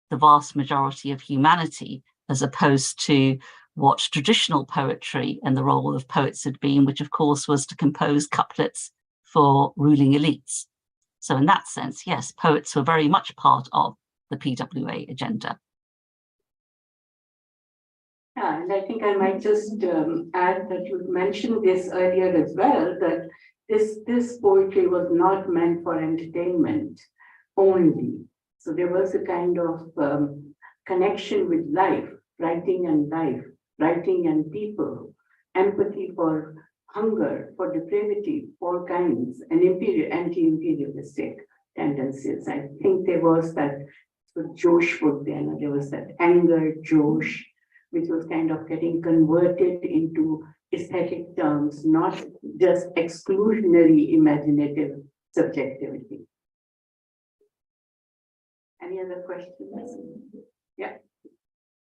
Speaker 4: the vast majority of humanity, as opposed to what traditional poetry and the role of poets had been, which of course was to compose couplets for ruling elites. So in that sense, yes, poets were very much part of the PWA agenda.
Speaker 3: Yeah, and I think I might just add that you mentioned this earlier as well, that this poetry was not meant for entertainment only. So there was a kind of connection with life, writing and life, writing and people, empathy for hunger, for depravity, all kinds, and anti-imperialistic tendencies. I think there was that Josh book then, there was that anger, Josh, which was kind of getting converted into aesthetic terms, not just exclusionary imaginative subjectivity. Any other questions? Yeah.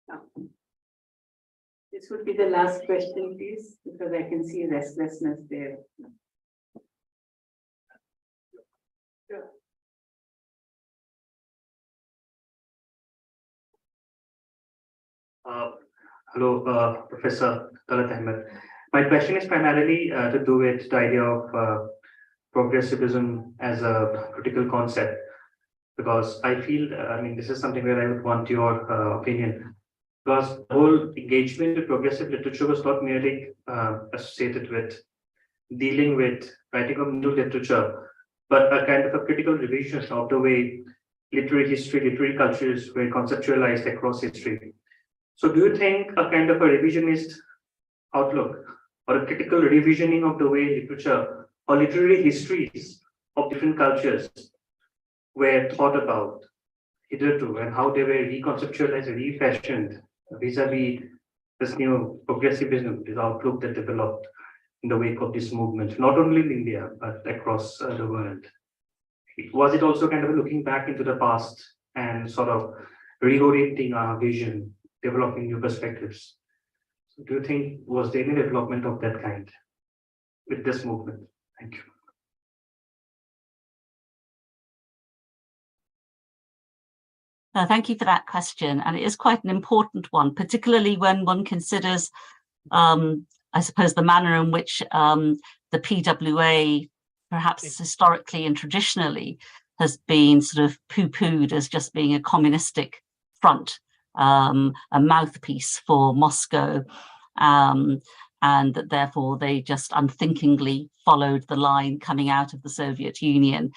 Speaker 3: No. This would be the last question, please, because I can see restlessness there.
Speaker 6: Hello, Professor Talat Ahmed. My question is primarily to do with the idea of progressivism as a critical concept, because I feel, I mean, this is something where I would want your opinion, because the whole engagement with progressive literature was not merely associated with dealing with writing of new literature, but a kind of a critical revision of the way literary history, literary cultures were conceptualized across history. So do you think a kind of a revisionist outlook or a critical revisioning of the way literature or literary histories of different cultures were thought about hitherto and how they were reconceptualized, refashioned vis-a-vis this new progressivism, this outlook that developed in the wake of this movement, not only in India, but across the world? Was it also kind of looking back into the past and sort of reorienting our vision, developing new perspectives? So do you think, was there any development of that kind with this movement? Thank you.
Speaker 4: Thank you for that question. And it is quite an important one, particularly when one considers, I suppose, the manner in which the PWA, perhaps historically and traditionally, has been sort of poo-pooed as just being a communistic front, a mouthpiece for Moscow, and that therefore they just unthinkingly followed the line coming out of the Soviet Union.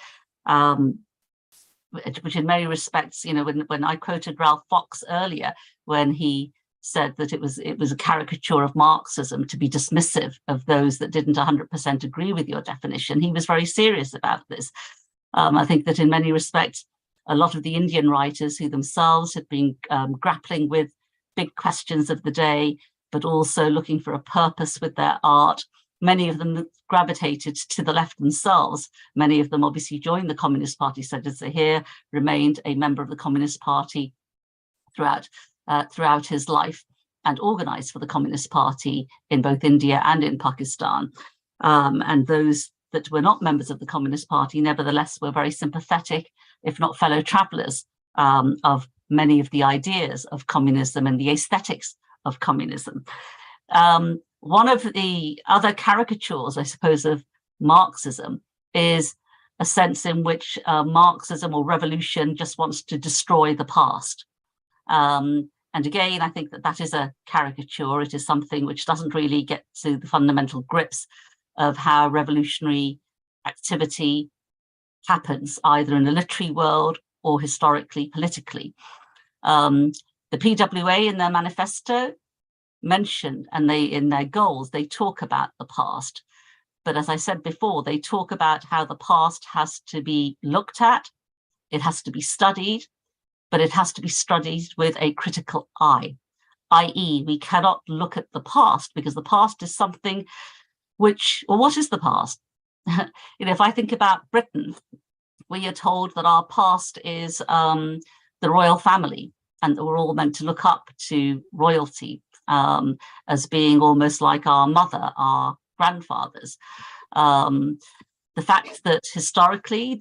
Speaker 4: Which in many respects, you know, when I quoted Ralph Fox earlier, when he said that it was a caricature of Marxism to be dismissive of those that didn't 100% agree with your definition, he was very serious about this. I think that in many respects, a lot of the Indian writers who themselves had been grappling with big questions of the day, but also looking for a purpose with their art, many of them gravitated to the left themselves. Many of them obviously joined the Communist Party. Sajid Zahir remained a member of the Communist Party throughout his life and organized for the Communist Party in both India and in Pakistan. And those that were not members of the Communist Party, nevertheless, were very sympathetic, if not fellow travelers, of many of the ideas of communism and the aesthetics of communism. One of the other caricatures, I suppose, of Marxism is a sense in which Marxism or revolution just wants to destroy the past. And again, I think that that is a caricature. It is something which doesn't really get to the fundamental grips of how revolutionary activity happens, either in the literary world or historically, politically. The PWA in their manifesto mentioned, and in their goals, they talk about the past. But as I said before, they talk about how the past has to be looked at, it has to be studied, but it has to be studied with a critical eye, i.e. we cannot look at the past because the past is something which, well, what is the past? You know, if I think about Britain, we are told that our past is the royal family, and that we're all meant to look up to royalty as being almost like our mother, our grandfathers. The fact that historically,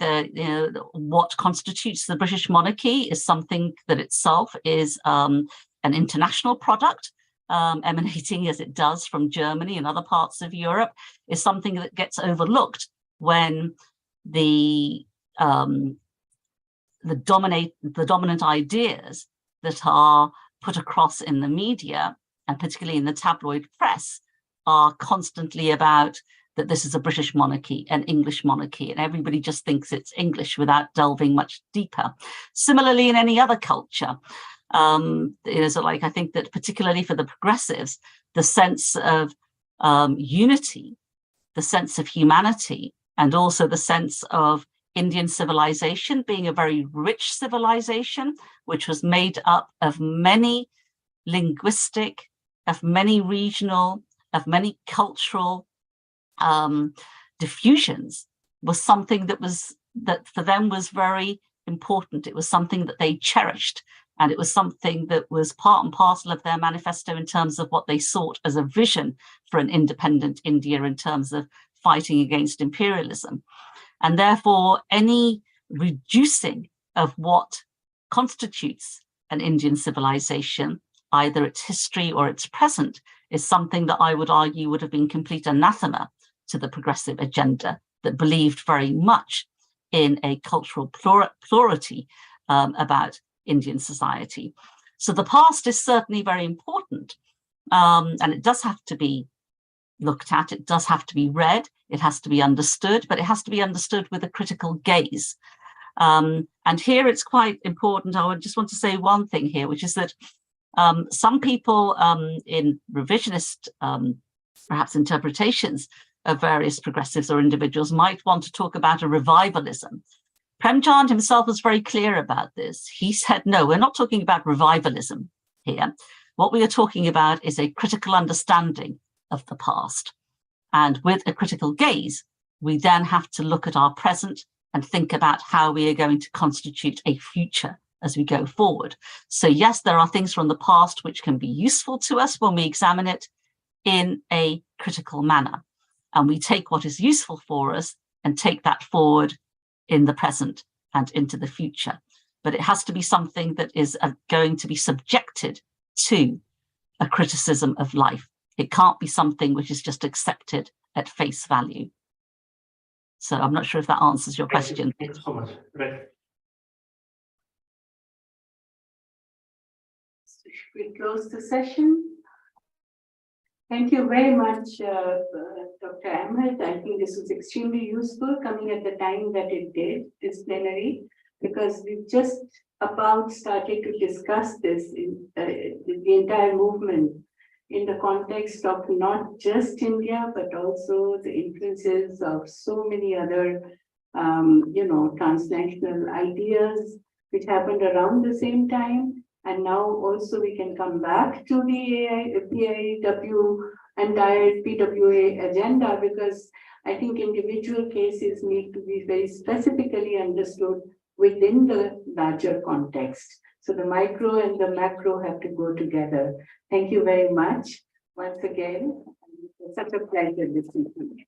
Speaker 4: what constitutes the British monarchy is something that itself is an international product, emanating as it does from Germany and other parts of Europe, is something that gets overlooked when the dominant ideas that are put across in the media, and particularly in the tabloid press, are constantly about that this is a British monarchy, an English monarchy, and everybody just thinks it's English without delving much deeper. Similarly, in any other culture, so like I think that particularly for the progressives, the sense of unity, the sense of humanity, and also the sense of Indian civilization being a very rich civilization, which was made up of many linguistic, of many regional, of many cultural diffusions, was something that for them was very important. It was something that they cherished And it was something that was part and parcel of their manifesto in terms of what they sought as a vision for an independent India in terms of fighting against imperialism. And therefore, any reducing of what constitutes an Indian civilization, either its history or its present, is something that I would argue would have been complete anathema to the progressive agenda that believed very much in a cultural plurality about Indian society. So the past is certainly very important, and it does have to be looked at, it does have to be read, it has to be understood, but it has to be understood with a critical gaze. And here it's quite important, I would just want to say one thing here, which is that some people in revisionist, perhaps interpretations of various progressives or individuals might want to talk about a revivalism. Premchand himself was very clear about this. He said, no, we're not talking about revivalism here. What we are talking about is a critical understanding of the past. And with a critical gaze, we then have to look at our present and think about how we are going to constitute a future as we go forward. So yes, there are things from the past which can be useful to us when we examine it in a critical manner. And we take what is useful for us and take that forward in the present and into the future. But it has to be something that is going to be subjected to a criticism of life. It can't be something which is just accepted at face value. So I'm not sure if that answers your question.
Speaker 6: Thank you so much. Right.
Speaker 3: Should we close the session? Thank you very much, Dr. Ahmed. I think this was extremely useful coming at the time that it did, this plenary, because we've just about started to discuss this in the entire movement in the context of not just India, but also the influences of so many other, transnational ideas which happened around the same time. And now also we can come back to the AIPWA entire PWA agenda, because I think individual cases need to be very specifically understood within the larger context. So the micro and the macro have to go together. Thank you very much once again. It's such a pleasure listening to you.